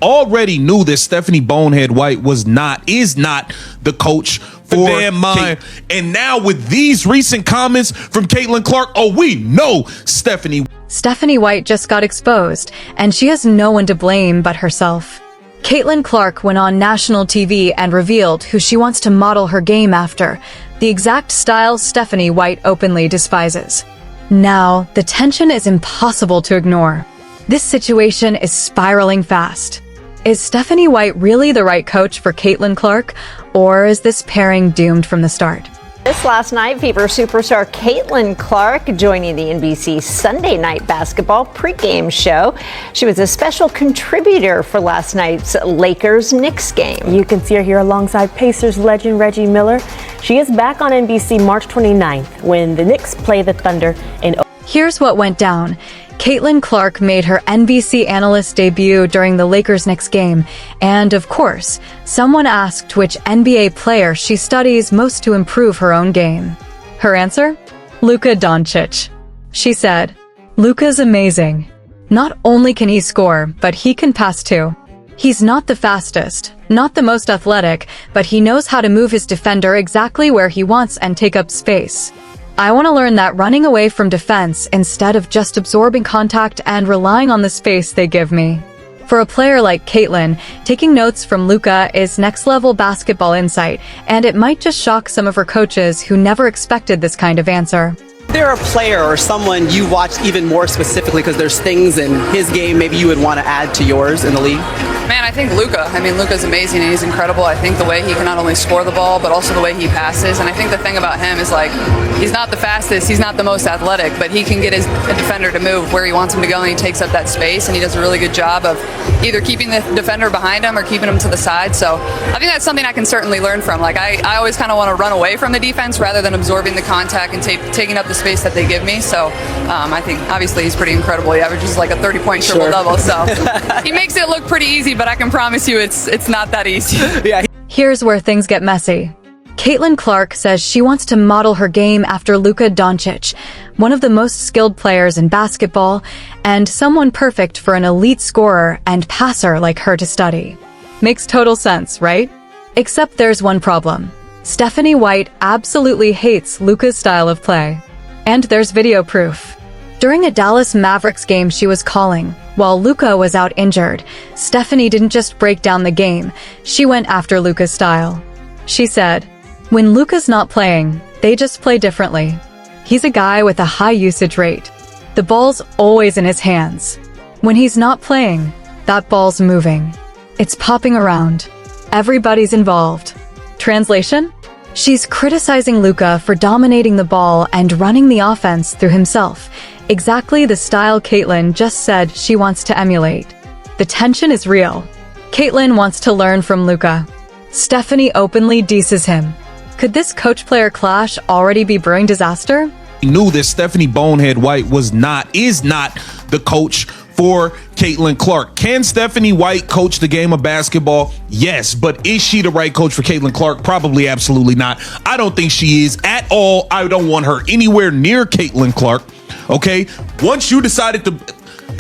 already knew that Stephanie Bonehead White is not the coach for damn mind. And now with these recent comments from Caitlin Clark, we know Stephanie White just got exposed, and she has no one to blame but herself. Caitlin Clark went on national TV and revealed who she wants to model her game after, the exact style Stephanie White openly despises. Now, the tension is impossible to ignore. This situation is spiraling fast. Is Stephanie White really the right coach for Caitlin Clark, or is this pairing doomed from the start? This last night, Fever superstar Caitlin Clark joining the NBC Sunday Night Basketball pregame show. She was a special contributor for last night's Lakers-Knicks game. You can see her here alongside Pacers legend Reggie Miller. She is back on NBC March 29th when the Knicks play the Thunder in. Here's what went down. Caitlin Clark made her NBC analyst debut during the Lakers-Knicks game, and of course, someone asked which NBA player she studies most to improve her own game. Her answer? Luka Doncic. She said, "Luka's amazing. Not only can he score, but he can pass too. He's not the fastest, not the most athletic, but he knows how to move his defender exactly where he wants and take up space. I want to learn that running away from defense instead of just absorbing contact and relying on the space they give me." For a player like Caitlin, taking notes from Luka is next-level basketball insight, and it might just shock some of her coaches who never expected this kind of answer. Is there a player or someone you watch even more specifically because there's things in his game maybe you would want to add to yours in the league? Man, I think Luka. I mean, Luka's amazing and he's incredible. I think the way he can not only score the ball, but also the way he passes. And I think the thing about him is, like, he's not the fastest, he's not the most athletic, but he can get his defender to move where he wants him to go, and he takes up that space, and he does a really good job of either keeping the defender behind him or keeping him to the side. So I think that's something I can certainly learn from. Like, I always kind of want to run away from the defense rather than absorbing the contact and taking up the space that they give me. So I think obviously he's pretty incredible. He averages like a 30-point triple-double. So he makes it look pretty easy, but I can promise you it's not that easy. Yeah. Here's where things get messy. Caitlin Clark says she wants to model her game after Luka Doncic, one of the most skilled players in basketball, and someone perfect for an elite scorer and passer like her to study. Makes total sense, right? Except there's one problem. Stephanie White absolutely hates Luka's style of play. And there's video proof. During a Dallas Mavericks game she was calling, while Luka was out injured, Stephanie didn't just break down the game, she went after Luka's style. She said, "When Luka's not playing, they just play differently. He's a guy with a high usage rate. The ball's always in his hands. When he's not playing, that ball's moving. It's popping around. Everybody's involved." Translation? She's criticizing Luka for dominating the ball and running the offense through himself, exactly the style Caitlin just said she wants to emulate. The tension is real. Caitlin wants to learn from Luka. Stephanie openly disses him. Could this coach-player clash already be brewing disaster? We knew that Stephanie Bonehead White is not the coach for Caitlin Clark. Can Stephanie White coach the game of basketball? Yes, but is she the right coach for Caitlin Clark? Probably absolutely not. I don't think she is at all. I don't want her anywhere near Caitlin Clark. Okay? Once you decided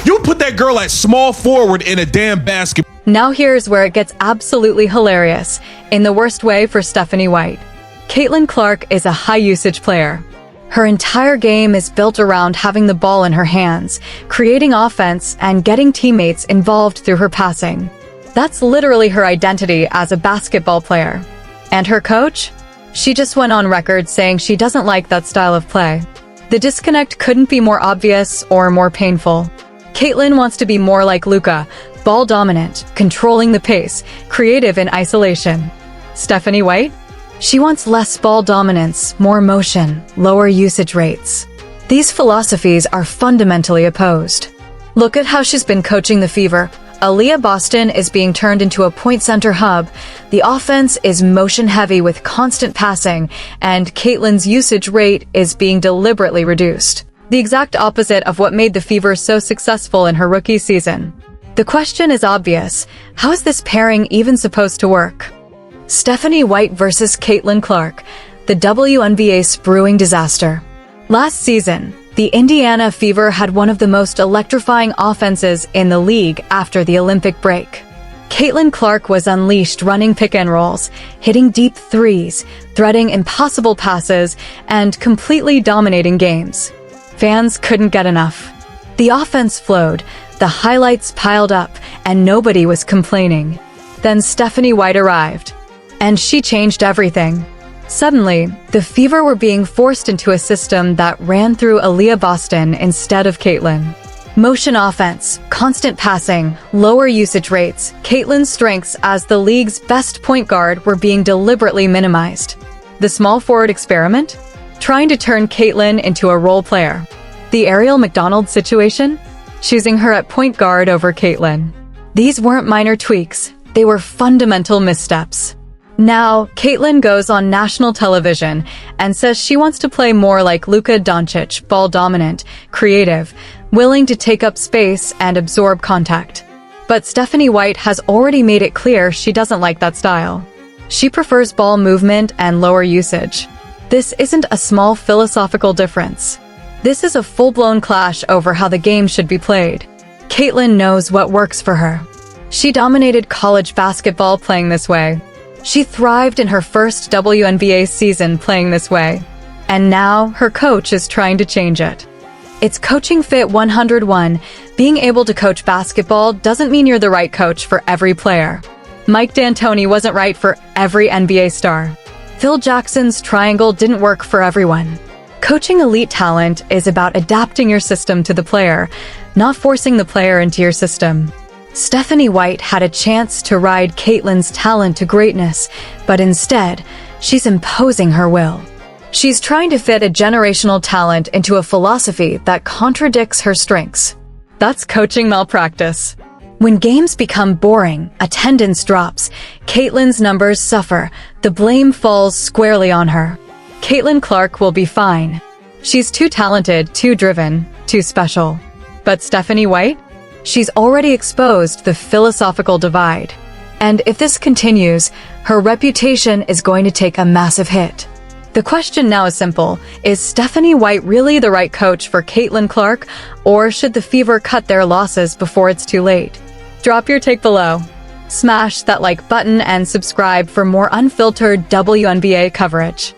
you put that girl at small forward in a damn basketball. Now here's where it gets absolutely hilarious, in the worst way for Stephanie White. Caitlin Clark is a high-usage player. Her entire game is built around having the ball in her hands, creating offense, and getting teammates involved through her passing. That's literally her identity as a basketball player. And her coach? She just went on record saying she doesn't like that style of play. The disconnect couldn't be more obvious or more painful. Caitlin wants to be more like Luka, ball dominant, controlling the pace, creative in isolation. Stephanie White? She wants less ball dominance, more motion, lower usage rates. These philosophies are fundamentally opposed. Look at how she's been coaching the Fever. Aaliyah Boston is being turned into a point center hub. The offense is motion heavy with constant passing, and Caitlin's usage rate is being deliberately reduced. The exact opposite of what made the Fever so successful in her rookie season. The question is obvious. How is this pairing even supposed to work? Stephanie White versus Caitlin Clark, the WNBA brewing disaster. Last season, the Indiana Fever had one of the most electrifying offenses in the league after the Olympic break. Caitlin Clark was unleashed running pick and rolls, hitting deep threes, threading impossible passes, and completely dominating games. Fans couldn't get enough. The offense flowed, the highlights piled up, and nobody was complaining. Then Stephanie White arrived, and she changed everything. Suddenly, the Fever were being forced into a system that ran through Aaliyah Boston instead of Caitlin. Motion offense, constant passing, lower usage rates, Caitlin's strengths as the league's best point guard were being deliberately minimized. The small forward experiment? Trying to turn Caitlin into a role player. The Ariel McDonald situation? Choosing her at point guard over Caitlin. These weren't minor tweaks, they were fundamental missteps. Now, Caitlin goes on national television and says she wants to play more like Luka Doncic, ball dominant, creative, willing to take up space and absorb contact. But Stephanie White has already made it clear she doesn't like that style. She prefers ball movement and lower usage. This isn't a small philosophical difference. This is a full-blown clash over how the game should be played. Caitlin knows what works for her. She dominated college basketball playing this way. She thrived in her first WNBA season playing this way. And now her coach is trying to change it. It's Coaching Fit 101. Being able to coach basketball doesn't mean you're the right coach for every player. Mike D'Antoni wasn't right for every NBA star. Phil Jackson's triangle didn't work for everyone. Coaching elite talent is about adapting your system to the player, not forcing the player into your system. Stephanie White had a chance to ride Caitlin's talent to greatness, but instead, she's imposing her will. She's trying to fit a generational talent into a philosophy that contradicts her strengths. That's coaching malpractice. When games become boring, attendance drops, Caitlin's numbers suffer, the blame falls squarely on her. Caitlin Clark will be fine. She's too talented, too driven, too special. But Stephanie White? She's already exposed the philosophical divide. And if this continues, her reputation is going to take a massive hit. The question now is simple. Is Stephanie White really the right coach for Caitlin Clark, or should the Fever cut their losses before it's too late? Drop your take below. Smash that like button and subscribe for more unfiltered WNBA coverage.